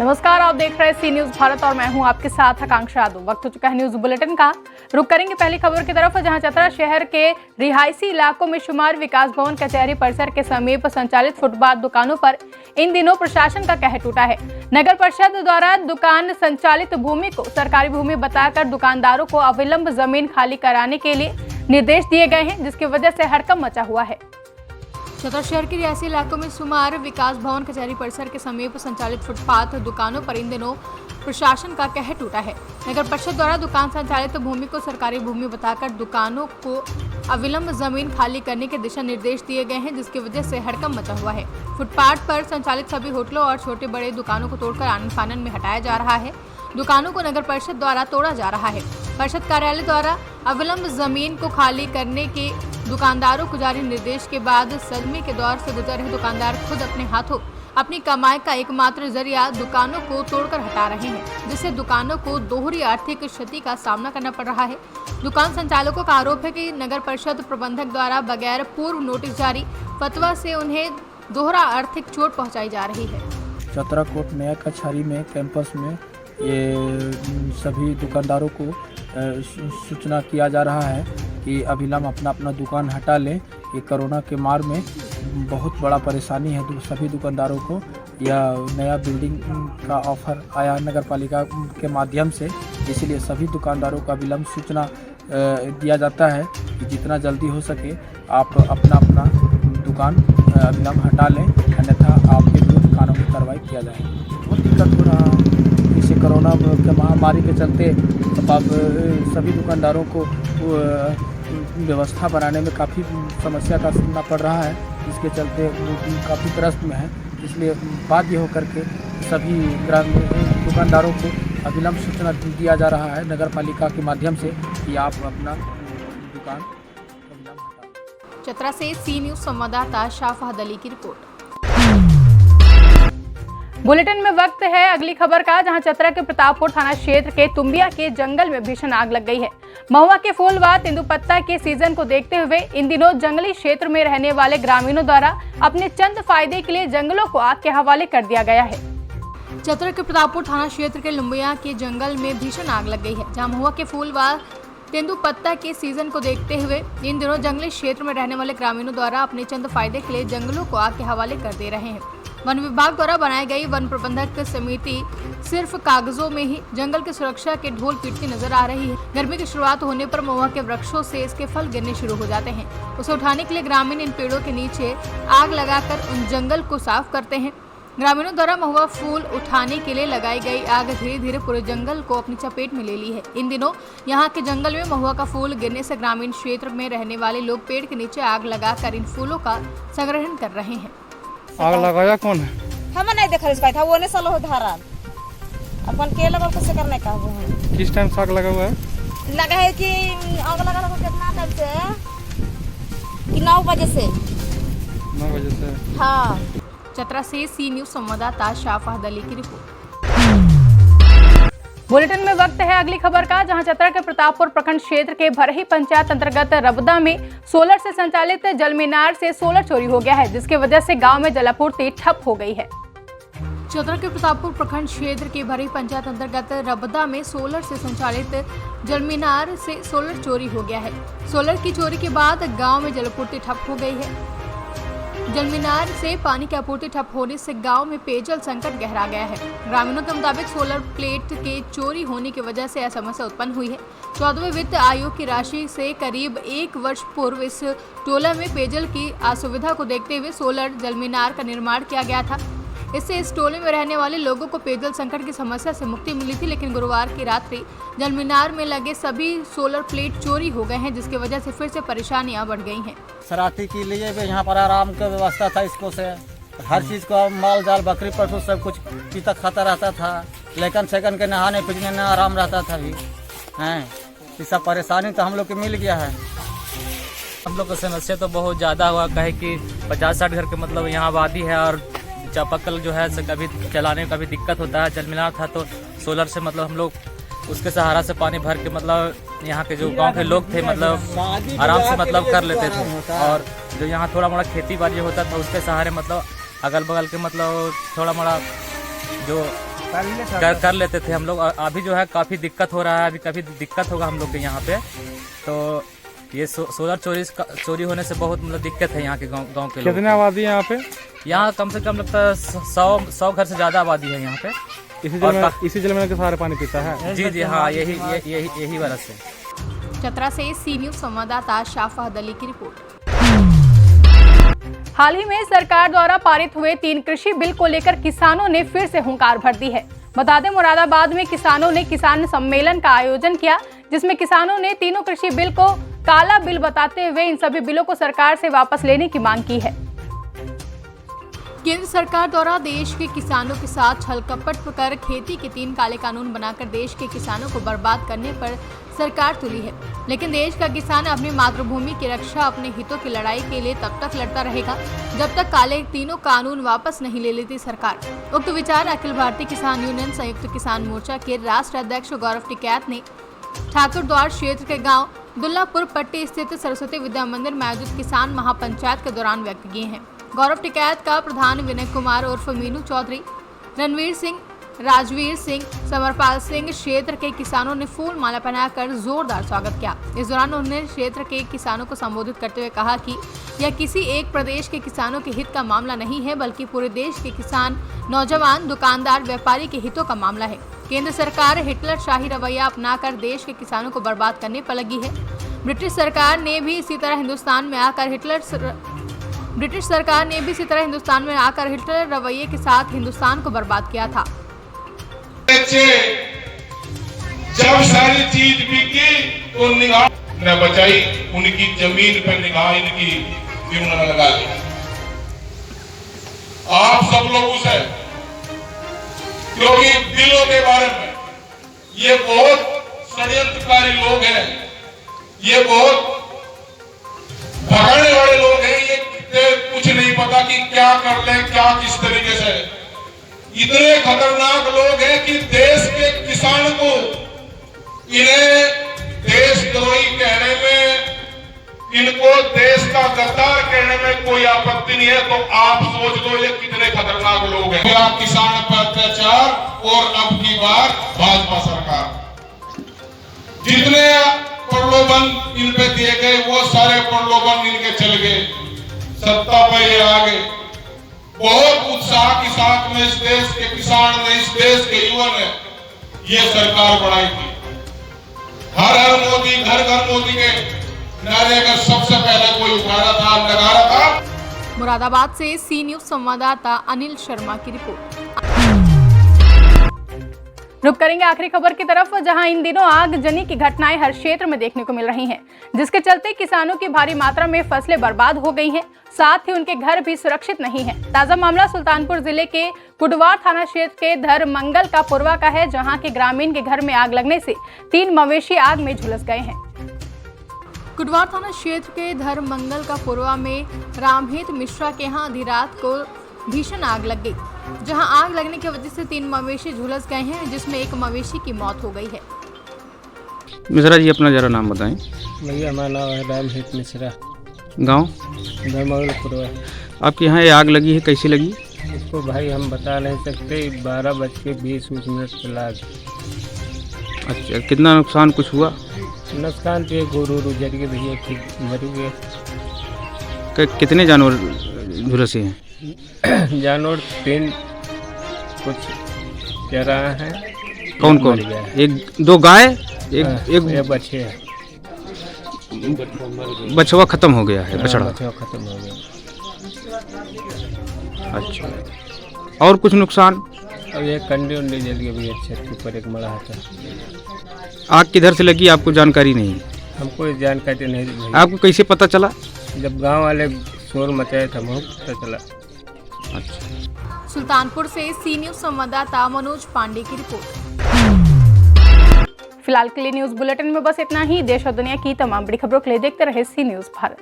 नमस्कार, आप देख रहे हैं सी न्यूज भारत और मैं हूं आपके साथ आकांक्षा यादव। वक्त हो चुका है न्यूज बुलेटिन का। रुक करेंगे पहली खबर की तरफ, जहां चतरा शहर के रिहायशी इलाकों में शुमार विकास भवन कचहरी परिसर के समीप संचालित फुटपाथ दुकानों पर इन दिनों प्रशासन का कहर टूटा है। नगर परिषद द्वारा दुकान संचालित भूमि को सरकारी भूमि बताकर दुकानदारों को अविलंब जमीन खाली कराने के लिए निर्देश दिए गए हैं, जिसकी वजह से हड़कंप मचा हुआ है। चतरा शहर के रिहायशी इलाकों में शुमार विकास भवन कचहरी परिसर के समीप संचालित फुटपाथ दुकानों पर इन दिनों प्रशासन का कहर टूटा है। नगर परिषद द्वारा दुकान संचालित भूमि को सरकारी भूमि बताकर दुकानों को अविलंब जमीन खाली करने के दिशा निर्देश दिए गए हैं, जिसकी वजह से हड़कंप मचा हुआ है। फुटपाथ पर संचालित सभी होटलों और छोटे बड़े दुकानों को तोड़कर आनन फानन में हटाया जा रहा है। दुकानों को नगर परिषद द्वारा तोड़ा जा रहा है। परिषद कार्यालय द्वारा अविलंब जमीन को खाली करने के दुकानदारों को जारी निर्देश के बाद सदमे के दौर से गुजर रहे दुकानदार खुद अपने हाथों अपनी कमाई का एकमात्र जरिया दुकानों को तोड़कर हटा रहे हैं, जिससे दुकानों को दोहरी आर्थिक क्षति का सामना करना पड़ रहा है। दुकान संचालकों का आरोप है कि नगर परिषद प्रबंधक द्वारा बगैर पूर्व नोटिस जारी फतवा से उन्हें दोहरा आर्थिक चोट पहुंचाई जा रही है। चतरा कोट नया कचहरी में कैंपस में ये सभी दुकानदारों को सूचना किया जा रहा है कि अविलंब अपना अपना दुकान हटा लें। ये कोरोना के मार में बहुत बड़ा परेशानी है सभी दुकानदारों को। यह नया बिल्डिंग का ऑफर आया नगर पालिका के माध्यम से, इसलिए सभी दुकानदारों को अविलंब सूचना दिया जाता है कि जितना जल्दी हो सके आप अपना अपना दुकान अविलंब हटा लें, अन्यथा आपके विरुद्ध कानूनी कार्रवाई किया जाएगा। बहुत दिक्कत हो रहा है इसे कोरोना के महामारी के चलते। अब सभी दुकानदारों को व्यवस्था बनाने में काफ़ी समस्या का सामना पड़ रहा है, जिसके चलते काफ़ी त्रस्त में है। इसलिए बाध्य होकर के सभी दुकानदारों को अविलंब सूचना दिया जा रहा है नगर पालिका के माध्यम से कि आप अपना दुकान अविलंब हटाएं। चतरा से सी न्यूज संवाददाता शाफाद अली की रिपोर्ट। बुलेटिन में वक्त है अगली खबर का, जहां चतरा के प्रतापपुर थाना क्षेत्र के तुम्बिया के जंगल में भीषण आग लग गई है। महुआ के फूल व तेंदुपत्ता के सीजन को देखते हुए इन दिनों जंगली क्षेत्र में रहने वाले ग्रामीणों द्वारा अपने चंद फायदे के लिए जंगलों को आग के हवाले कर दिया गया है। चतरा के प्रतापपुर थाना क्षेत्र के लुम्बिया के जंगल में भीषण आग लग गई है, जहाँ महुआ के फूल व तेंदुपत्ता के सीजन को देखते हुए इन दिनों जंगली क्षेत्र में रहने वाले ग्रामीणों द्वारा अपने चंद फायदे के लिए जंगलों को आग के हवाले कर दे रहे हैं। वन विभाग द्वारा बनाई गई वन प्रबंधक समिति सिर्फ कागजों में ही जंगल की सुरक्षा के ढोल पीटती नजर आ रही है। गर्मी की शुरुआत होने पर महुआ के वृक्षों से इसके फल गिरने शुरू हो जाते हैं। उसे उठाने के लिए ग्रामीण इन पेड़ों के नीचे आग लगाकर उन जंगल को साफ करते हैं। ग्रामीणों द्वारा महुआ फूल उठाने के लिए लगाई गई आग धीरे धीरे पूरे जंगल को अपनी चपेट में ले ली है। इन दिनों यहाँ के जंगल में महुआ का फूल गिरने से ग्रामीण क्षेत्र में रहने वाले लोग पेड़ के नीचे आग लगाकर इन फूलों का संग्रहण कर रहे हैं। आग लगाया कौन है? हम नहीं देख रहे था, वो नहीं सलो धारा अपन के लगा कैसे करने का है। किस टाइम से आग लगा हुआ है? लगा है कि आग लगा कितना टाइम से कि 9 बजे से 9 बजे से। हाँ। चतरा से सी न्यूज संवाददाता शाफाद अली की रिपोर्ट। बुलेटिन में वक्त है अगली खबर का, जहां चतरा के प्रतापपुर प्रखंड क्षेत्र के भरही पंचायत अंतर्गत रबदा में सोलर से संचालित जल मीनार से सोलर चोरी हो गया है, जिसकी वजह से गांव में जलापूर्ति ठप हो गई है। चतरा के प्रतापपुर प्रखंड क्षेत्र के भरही पंचायत अंतर्गत रबदा में सोलर से संचालित जल मीनार से सोलर चोरी हो गया है। सोलर की चोरी के बाद गाँव में जलापूर्ति ठप हो गई है। जल मीनार से पानी की आपूर्ति ठप होने से गांव में पेयजल संकट गहरा गया है। ग्रामीणों के मुताबिक सोलर प्लेट के चोरी होने की वजह से यह समस्या उत्पन्न हुई है। 14वें वित्त आयोग की राशि से करीब 1 वर्ष पूर्व इस टोला में पेयजल की असुविधा को देखते हुए सोलर जल मीनार का निर्माण किया गया था। इससे इस टोले में रहने वाले लोगों को पेयजल संकट की समस्या से मुक्ति मिली थी, लेकिन गुरुवार की रात्रि जल मीनार में लगे सभी सोलर प्लेट चोरी हो गए हैं, जिसकी वजह से फिर से परेशानियां बढ़ गई हैं। शरारती के लिए भी यहाँ पर आराम की व्यवस्था था। इसको से हर चीज़ को माल जाल बकरी पशु सब कुछ पीता खाता रहता था, लेकिन सेकंड के नहाने पीने में आराम रहता था भी हैं। ये सब परेशानी तो हम लोग को मिल गया है। हम लोग को समस्या तो बहुत ज़्यादा हुआ, कहे कि 50-60 घर के मतलब यहाँ आबादी है और चापाकल जो है कभी चलाने में कभी दिक्कत होता है। जल मीनार था तो सोलर से मतलब हम लोग उसके सहारा से पानी भर के मतलब यहाँ के जो गांव के लोग थे मतलब आराम से मतलब कर लेते थे। और जो यहाँ थोड़ा मोड़ा खेती बाड़ी होता था उसके सहारे मतलब अगल बगल के मतलब थोड़ा मोड़ा जो कर लेते थे हम लोग। अभी जो है काफ़ी दिक्कत हो रहा है, अभी काफ़ी दिक्कत होगा हम लोग के यहाँ पे। तो ये सोलर चोरी होने से बहुत मतलब दिक्कत है यहाँ के गांव के लोग। कितनी आबादी है यहाँ पे? यहाँ कम से कम लगता है 100 घर से ज़्यादा आबादी है यहाँ पे। इसी जलमैन के सहारे पानी पीता है? जी हाँ, यही वजह से। चतरा से सी न्यूज संवाददाता शाफात अली की रिपोर्ट। हाल ही में सरकार द्वारा पारित हुए 3 कृषि बिल को लेकर किसानों ने फिर से हुंकार भर दी है। बता दें, मुरादाबाद में किसानों ने किसान सम्मेलन का आयोजन किया, जिसमें किसानों ने तीनों कृषि बिल को काला बिल बताते हुए इन सभी बिलों को सरकार से वापस लेने की मांग की है। केंद्र सरकार द्वारा देश के किसानों के साथ छल कपट कर खेती के 3 काले कानून बनाकर देश के किसानों को बर्बाद करने पर सरकार तुली है, लेकिन देश का किसान अपनी मातृभूमि की रक्षा, अपने हितों की लड़ाई के लिए तब तक लड़ता रहेगा जब तक काले तीनों कानून वापस नहीं ले लेती सरकार। उक्त विचार अखिल भारतीय किसान यूनियन संयुक्त किसान मोर्चा के राष्ट्र अध्यक्ष गौरव टिकैत ने ठाकुर द्वार क्षेत्र के गाँव दुल्लापुर पट्टी स्थित सरस्वती विद्या मंदिर में आयोजित किसान महापंचायत के दौरान व्यक्त किए हैं। गौरव टिकैत का प्रधान विनय कुमार उर्फ मीनू चौधरी, रणवीर सिंह, राजवीर सिंह, समरपाल सिंह क्षेत्र के किसानों ने फूल माला पहनाकर जोरदार स्वागत किया। इस दौरान उन्होंने क्षेत्र के किसानों को संबोधित करते हुए कहा कि यह किसी एक प्रदेश के किसानों के हित का मामला नहीं है, बल्कि पूरे देश के किसान, नौजवान, दुकानदार, व्यापारी के हितों का मामला है। केंद्र सरकार हिटलर शाही रवैया अपनाकर देश के किसानों को बर्बाद करने पर लगी है। ब्रिटिश सरकार ने भी इसी तरह हिंदुस्तान में आकर हिटलर रवैये के साथ हिंदुस्तान को बर्बाद किया था। जब सारी चीज बिकी तो निगाह न बचाई, उनकी जमीन पर निगाह इनकी भी उन्होंने लगा ली। आप सब लोगों से, क्योंकि बिलों के बारे में ये बहुत षड्यंत्रकारी लोग हैं, ये बहुत भगाने वाले लोग हैं, ये कुछ नहीं पता कि क्या कर ले, क्या किस तरीके से। इतने खतरनाक लोग हैं कि देश के किसान को इन्हें देशद्रोही कहने में, इनको देश का गद्दार कहने में कोई आपत्ति नहीं है। तो आप सोच लो ये कितने खतरनाक लोग हैं। आप किसान पर अत्याचार और अब की बार भाजपा सरकार, जितने प्रलोभन इन पे दिए गए वो सारे प्रलोभन इनके चल गए, सत्ता पे ये आ गए। बहुत उत्साह के साथ में इस देश के किसान ने, इस देश के युवा ने ये सरकार बनाई थी। हर हर मोदी, घर घर मोदी के नारे का सबसे पहले कोई उठाया था, नगारा था। मुरादाबाद से सी न्यूज संवाददाता अनिल शर्मा की रिपोर्ट। रुक करेंगे आखिरी खबर की तरफ, जहां इन दिनों आगजनी की घटनाएं हर क्षेत्र में देखने को मिल रही हैं, जिसके चलते किसानों की भारी मात्रा में फसलें बर्बाद हो गई हैं, साथ ही उनके घर भी सुरक्षित नहीं हैं। ताजा मामला सुल्तानपुर जिले के कुडवार थाना क्षेत्र के धरमंगल का पुरवा का है, जहां के ग्रामीण के घर में आग लगने से 3 मवेशी आग में झुलस गए हैं। कुडवार थाना क्षेत्र के धरमंगल का पुरवा में रामहित मिश्रा के यहाँ आधी रात को भीषण आग लग गई, जहां आग लगने की वजह से 3 मवेशी झुलस गए हैं, जिसमें एक मवेशी की मौत हो गई है। मिश्रा जी, अपना जरा नाम बताएं। भैया हमारा नाम है रामहित मिश्रा, गांव धर्मंगलपुर। आपके यहाँ ये आग लगी है, कैसी लगी? इसको भाई हम बता नहीं सकते, 12:20 पे लाग। अच्छा, कितना नुकसान कुछ हुआ? नुकसान तो गोरू जड़ के भैया मर गए। कितने जानवर झुलसे हैं? जानवर 3 कुछ चरा है। कौन कौन? 1-2 गाय, एक बछे है। बछवा खत्म हो गया है, बछड़ा बछवा खत्म हो गया। अच्छा, और कुछ नुकसान? अब ये कंडे उंडे जल गए भैया, छत के ऊपर एक मड़ा था। आग किधर से लगी आपको जानकारी नहीं? हमको जानकारी नहीं भैया। आपको कैसे पता चला? जब गांव वाले शोर मचाए थे हमको पता चला। अच्छा। सुल्तानपुर से सी न्यूज संवाददाता मनोज पांडे की रिपोर्ट। फिलहाल के लिए न्यूज बुलेटिन में बस इतना ही। देश और दुनिया की तमाम बड़ी खबरों के लिए देखते रहे सी न्यूज भारत।